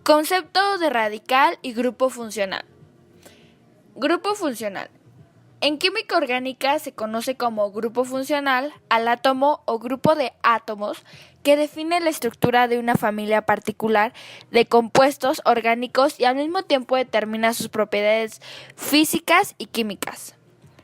Concepto de radical y grupo funcional. Grupo funcional. En química orgánica se conoce como grupo funcional al átomo o grupo de átomos que define la estructura de una familia particular de compuestos orgánicos y al mismo tiempo determina sus propiedades físicas y químicas.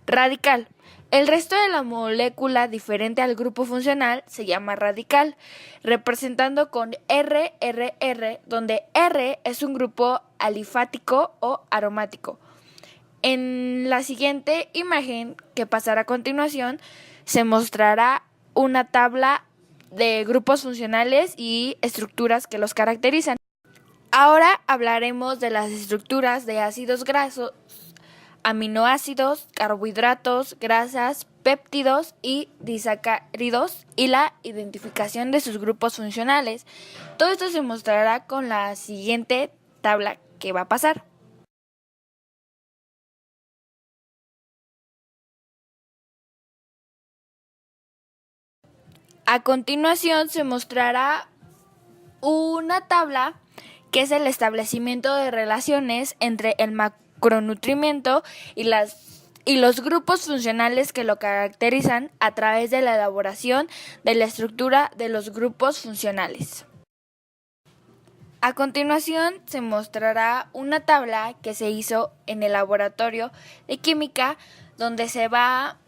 Radical. El resto de la molécula diferente al grupo funcional se llama radical, representando con RRR, donde R es un grupo alifático o aromático. En la siguiente imagen que pasará a continuación se mostrará una tabla de grupos funcionales y estructuras que los caracterizan. Ahora hablaremos de las estructuras de ácidos grasos, aminoácidos, carbohidratos, grasas, péptidos y disacáridos y la identificación de sus grupos funcionales. Todo esto se mostrará con la siguiente tabla que va a pasar. A continuación se mostrará una tabla que es el establecimiento de relaciones entre el macronutrimiento y los grupos funcionales que lo caracterizan a través de la elaboración de la estructura de los grupos funcionales. A continuación se mostrará una tabla que se hizo en el laboratorio de química donde se va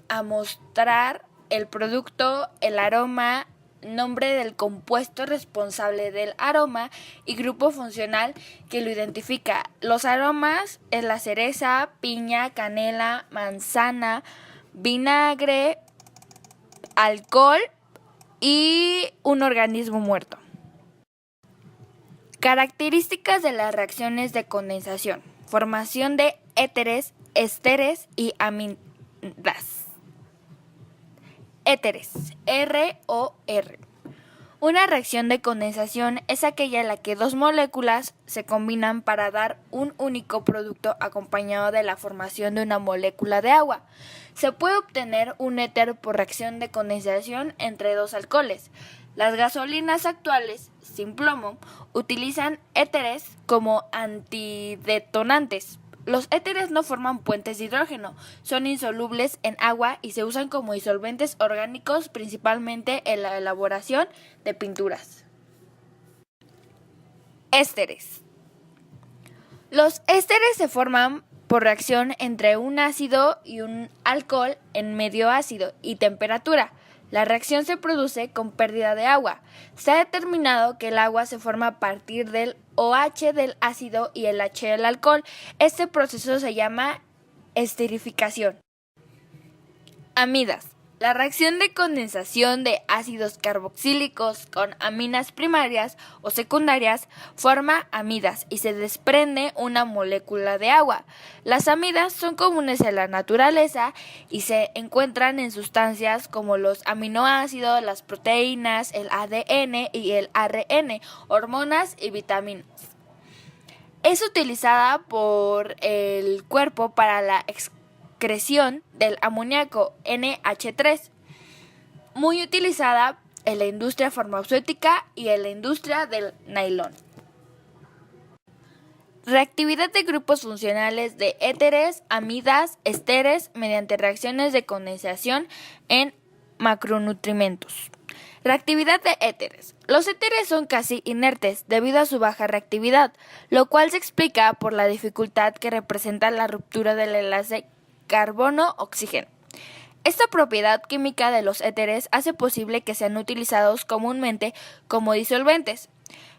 a mostrar el producto, el aroma, nombre del compuesto responsable del aroma y grupo funcional que lo identifica. Los aromas es la cereza, piña, canela, manzana, vinagre, alcohol y un organismo muerto. Características de las reacciones de condensación. Formación de éteres, esteres y amidas. Éteres, ROR. Una reacción de condensación es aquella en la que dos moléculas se combinan para dar un único producto acompañado de la formación de una molécula de agua. Se puede obtener un éter por reacción de condensación entre dos alcoholes. Las gasolinas actuales, sin plomo, utilizan éteres como antidetonantes. Los éteres no forman puentes de hidrógeno, son insolubles en agua y se usan como disolventes orgánicos principalmente en la elaboración de pinturas. Ésteres. Los ésteres se forman por reacción entre un ácido y un alcohol en medio ácido y temperatura. La reacción se produce con pérdida de agua. Se ha determinado que el agua se forma a partir del OH del ácido y el H del alcohol. Este proceso se llama esterificación. Amidas. La reacción de condensación de ácidos carboxílicos con aminas primarias o secundarias forma amidas y se desprende una molécula de agua. Las amidas son comunes en la naturaleza y se encuentran en sustancias como los aminoácidos, las proteínas, el ADN y el ARN, hormonas y vitaminas. Es utilizada por el cuerpo para la excreción del amoníaco NH3, muy utilizada en la industria farmacéutica y en la industria del nylon. Reactividad de grupos funcionales de éteres, amidas, esteres mediante reacciones de condensación en macronutrimentos. Reactividad de éteres. Los éteres son casi inertes debido a su baja reactividad, lo cual se explica por la dificultad que representa la ruptura del enlace carbono-oxígeno. Esta propiedad química de los éteres hace posible que sean utilizados comúnmente como disolventes.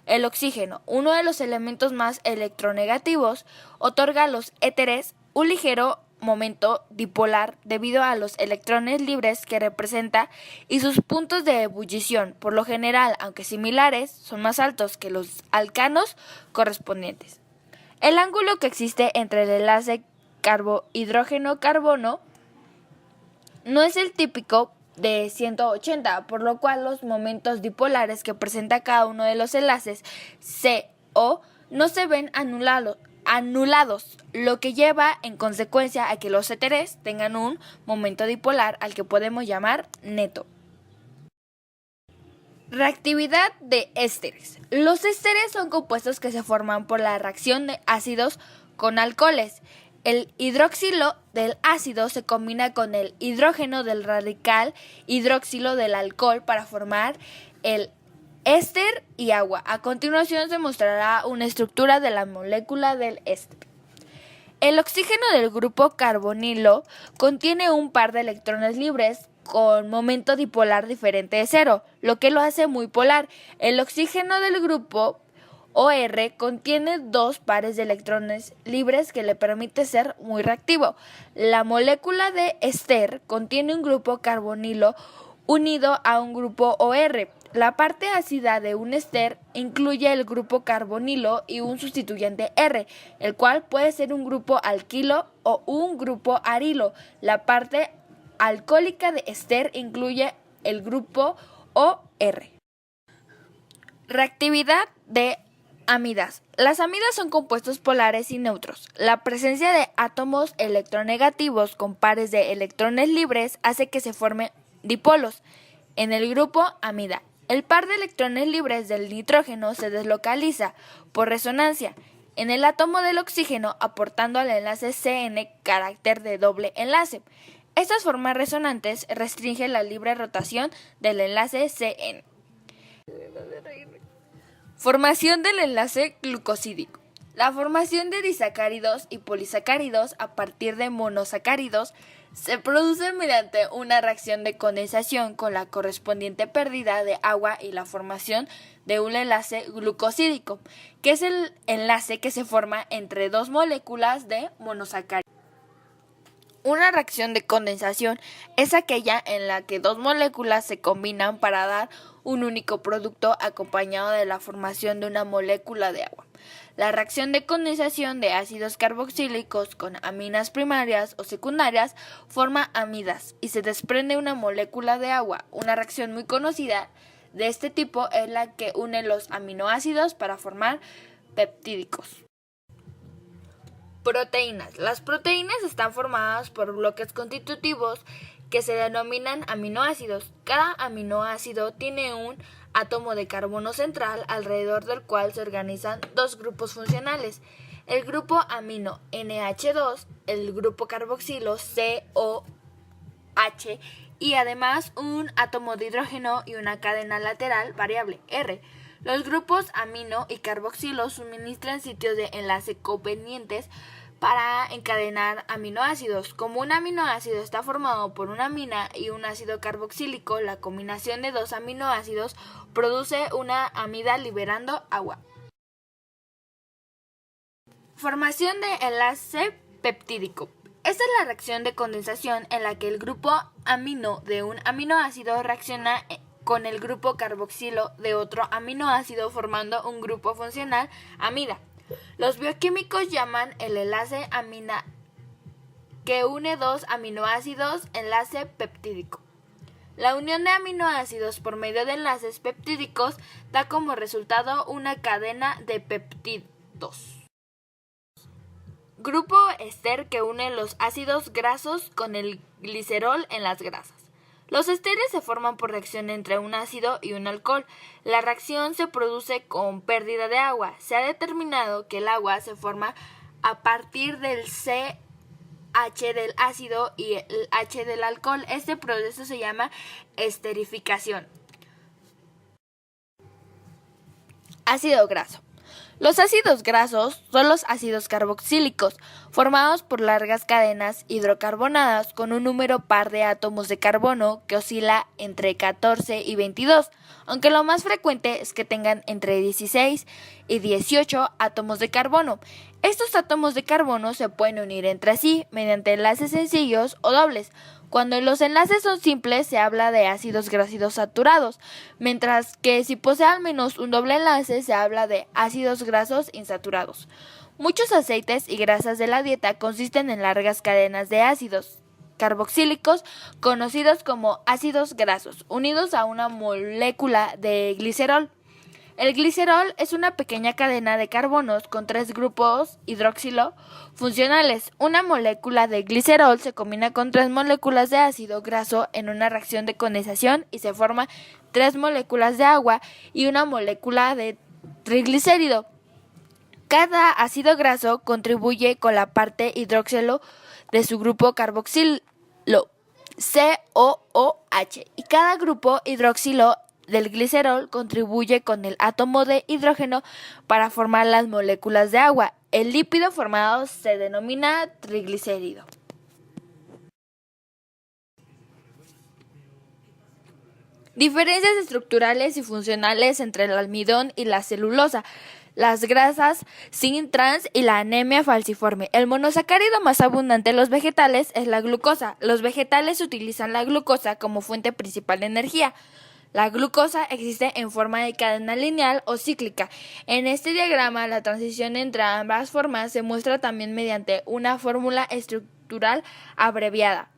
El oxígeno, uno de los elementos más electronegativos, otorga a los éteres un ligero momento dipolar debido a los electrones libres que representa y sus puntos de ebullición, por lo general, aunque similares, son más altos que los alcanos correspondientes. El ángulo que existe entre el enlace carbohidrógeno-carbono no es el típico de 180, por lo cual los momentos dipolares que presenta cada uno de los enlaces CO no se ven anulados, lo que lleva en consecuencia a que los éteres tengan un momento dipolar al que podemos llamar neto. Reactividad de ésteres. Los ésteres son compuestos que se forman por la reacción de ácidos con alcoholes. El hidroxilo del ácido se combina con el hidrógeno del radical hidroxilo del alcohol para formar el éster y agua. A continuación se mostrará una estructura de la molécula del éster. El oxígeno del grupo carbonilo contiene un par de electrones libres con momento dipolar diferente de cero, lo que lo hace muy polar. El oxígeno del grupo OR contiene dos pares de electrones libres que le permite ser muy reactivo. La molécula de éster contiene un grupo carbonilo unido a un grupo OR. La parte ácida de un éster incluye el grupo carbonilo y un sustituyente R, el cual puede ser un grupo alquilo o un grupo arilo. La parte alcohólica de éster incluye el grupo OR. Reactividad de amidas. Las amidas son compuestos polares y neutros. La presencia de átomos electronegativos con pares de electrones libres hace que se formen dipolos. En el grupo amida, el par de electrones libres del nitrógeno se deslocaliza por resonancia en el átomo del oxígeno, aportando al enlace CN carácter de doble enlace. Estas formas resonantes restringen la libre rotación del enlace CN. Formación del enlace glucosídico. La formación de disacáridos y polisacáridos a partir de monosacáridos se produce mediante una reacción de condensación con la correspondiente pérdida de agua y la formación de un enlace glucosídico, que es el enlace que se forma entre dos moléculas de monosacáridos. Una reacción de condensación es aquella en la que dos moléculas se combinan para dar un único producto acompañado de la formación de una molécula de agua. La reacción de condensación de ácidos carboxílicos con aminas primarias o secundarias forma amidas y se desprende una molécula de agua. Una reacción muy conocida de este tipo es la que une los aminoácidos para formar peptídicos. Proteínas. Las proteínas están formadas por bloques constitutivos que se denominan aminoácidos. Cada aminoácido tiene un átomo de carbono central alrededor del cual se organizan dos grupos funcionales: el grupo amino NH2, el grupo carboxilo COH y además un átomo de hidrógeno y una cadena lateral variable R. Los grupos amino y carboxilo suministran sitios de enlace convenientes para encadenar aminoácidos. Como un aminoácido está formado por una amina y un ácido carboxílico, la combinación de dos aminoácidos produce una amida liberando agua. Formación de enlace peptídico. Esta es la reacción de condensación en la que el grupo amino de un aminoácido reacciona con el grupo carboxilo de otro aminoácido formando un grupo funcional amida. Los bioquímicos llaman el enlace amina que une dos aminoácidos enlace peptídico. La unión de aminoácidos por medio de enlaces peptídicos da como resultado una cadena de peptidos. Grupo éster que une los ácidos grasos con el glicerol en las grasas. Los ésteres se forman por reacción entre un ácido y un alcohol. La reacción se produce con pérdida de agua. Se ha determinado que el agua se forma a partir del CH del ácido y el H del alcohol. Este proceso se llama esterificación. Ácido graso. Los ácidos grasos son los ácidos carboxílicos, formados por largas cadenas hidrocarbonadas con un número par de átomos de carbono que oscila entre 14 y 22, aunque lo más frecuente es que tengan entre 16 y 18 átomos de carbono. Estos átomos de carbono se pueden unir entre sí mediante enlaces sencillos o dobles. Cuando los enlaces son simples se habla de ácidos grasos saturados, mientras que si posee al menos un doble enlace se habla de ácidos grasos insaturados. Muchos aceites y grasas de la dieta consisten en largas cadenas de ácidos carboxílicos conocidos como ácidos grasos, unidos a una molécula de glicerol. El glicerol es una pequeña cadena de carbonos con 3 grupos hidroxilo funcionales. Una molécula de glicerol se combina con 3 moléculas de ácido graso en una reacción de condensación y se forman 3 moléculas de agua y una molécula de triglicérido. Cada ácido graso contribuye con la parte hidroxilo de su grupo carboxilo, COOH, y cada grupo hidroxilo del glicerol contribuye con el átomo de hidrógeno para formar las moléculas de agua. El lípido formado se denomina triglicérido. Diferencias estructurales y funcionales entre el almidón y la celulosa, las grasas sin trans y la anemia falciforme. El monosacárido más abundante en los vegetales es la glucosa. Los vegetales utilizan la glucosa como fuente principal de energía. La glucosa existe en forma de cadena lineal o cíclica. En este diagrama, la transición entre ambas formas se muestra también mediante una fórmula estructural abreviada.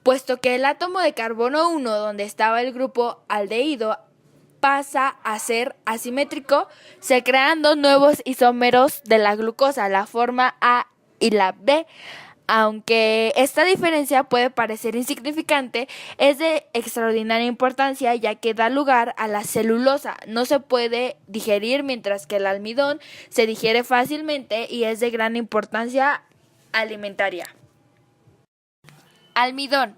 Puesto que el átomo de carbono 1, donde estaba el grupo aldehído, pasa a ser asimétrico, se crean 2 nuevos isómeros de la glucosa, la forma A y la B. Aunque esta diferencia puede parecer insignificante, es de extraordinaria importancia ya que da lugar a la celulosa. No se puede digerir mientras que el almidón se digiere fácilmente y es de gran importancia alimentaria. Almidón.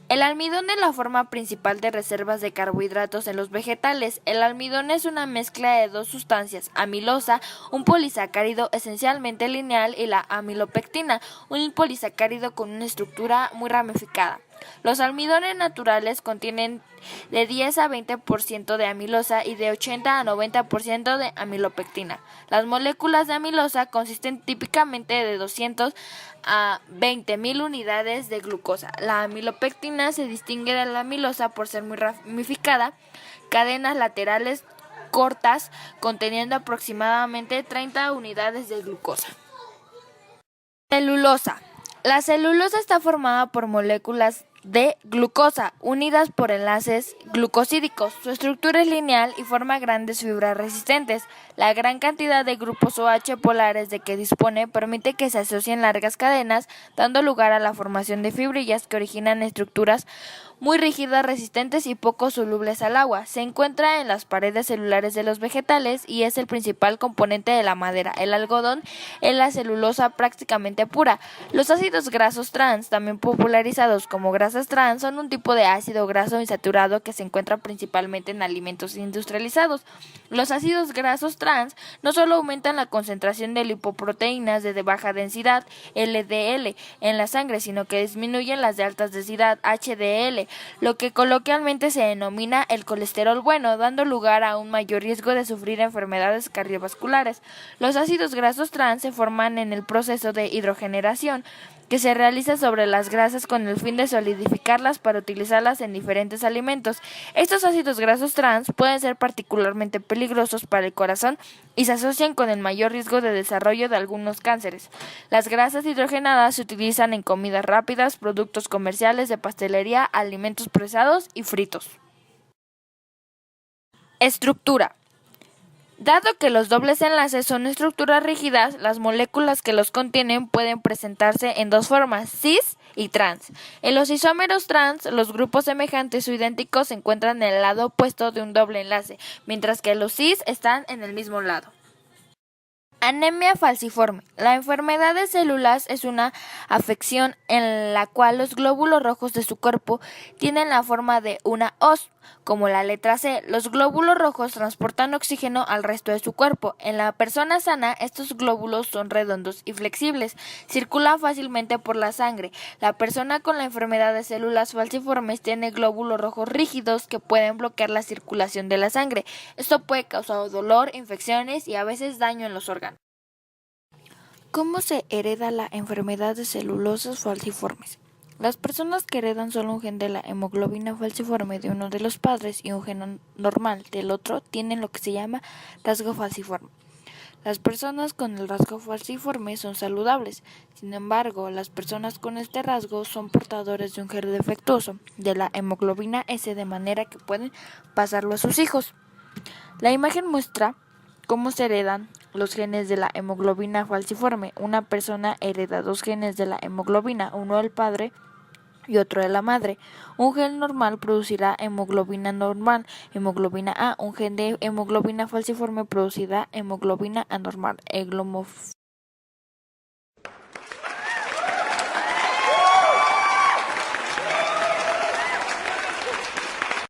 El almidón es la forma principal de reservas de carbohidratos en los vegetales. El almidón es una mezcla de 2 sustancias, amilosa, un polisacárido esencialmente lineal, y la amilopectina, un polisacárido con una estructura muy ramificada. Los almidones naturales contienen de 10 a 20% de amilosa y de 80 a 90% de amilopectina. Las moléculas de amilosa consisten típicamente de 200 a 20.000 unidades de glucosa. La amilopectina se distingue de la amilosa por ser muy ramificada, cadenas laterales cortas conteniendo aproximadamente 30 unidades de glucosa. Celulosa. La celulosa está formada por moléculas de glucosa unidas por enlaces glucosídicos. Su estructura es lineal y forma grandes fibras resistentes. La gran cantidad de grupos OH polares de que dispone permite que se asocien largas cadenas, dando lugar a la formación de fibrillas que originan estructuras muy rígidas, resistentes y poco solubles al agua. Se encuentra en las paredes celulares de los vegetales y es el principal componente de la madera. El algodón es la celulosa prácticamente pura. Los ácidos grasos trans, también popularizados como grasas trans, son un tipo de ácido graso insaturado que se encuentra principalmente en alimentos industrializados. Los ácidos grasos trans no solo aumentan la concentración de lipoproteínas de baja densidad, LDL, en la sangre, sino que disminuyen las de alta densidad, HDL, lo que coloquialmente se denomina el colesterol bueno, dando lugar a un mayor riesgo de sufrir enfermedades cardiovasculares. Los ácidos grasos trans se forman en el proceso de hidrogenación que se realiza sobre las grasas con el fin de solidificarlas para utilizarlas en diferentes alimentos. Estos ácidos grasos trans pueden ser particularmente peligrosos para el corazón y se asocian con el mayor riesgo de desarrollo de algunos cánceres. Las grasas hidrogenadas se utilizan en comidas rápidas, productos comerciales de pastelería, alimentos procesados y fritos. Estructura. Dado que los dobles enlaces son estructuras rígidas, las moléculas que los contienen pueden presentarse en 2 formas, cis y trans. En los isómeros trans, los grupos semejantes o idénticos se encuentran en el lado opuesto de un doble enlace, mientras que los cis están en el mismo lado. Anemia falciforme. La enfermedad de células es una afección en la cual los glóbulos rojos de su cuerpo tienen la forma de una hoz, como la letra C. Los glóbulos rojos transportan oxígeno al resto de su cuerpo. En la persona sana, estos glóbulos son redondos y flexibles, circulan fácilmente por la sangre. La persona con la enfermedad de células falciformes tiene glóbulos rojos rígidos que pueden bloquear la circulación de la sangre. Esto puede causar dolor, infecciones y a veces daño en los órganos. ¿Cómo se hereda la enfermedad de celulosas falciformes? Las personas que heredan solo un gen de la hemoglobina falciforme de uno de los padres y un gen normal del otro tienen lo que se llama rasgo falciforme. Las personas con el rasgo falciforme son saludables. Sin embargo, las personas con este rasgo son portadores de un gen defectuoso de la hemoglobina S, de manera que pueden pasarlo a sus hijos. La imagen muestra cómo se heredan los genes de la hemoglobina falciforme. Una persona hereda 2 genes de la hemoglobina, uno del padre y otro de la madre. Un gen normal producirá hemoglobina normal, hemoglobina A. Un gen de hemoglobina falciforme producirá hemoglobina anormal,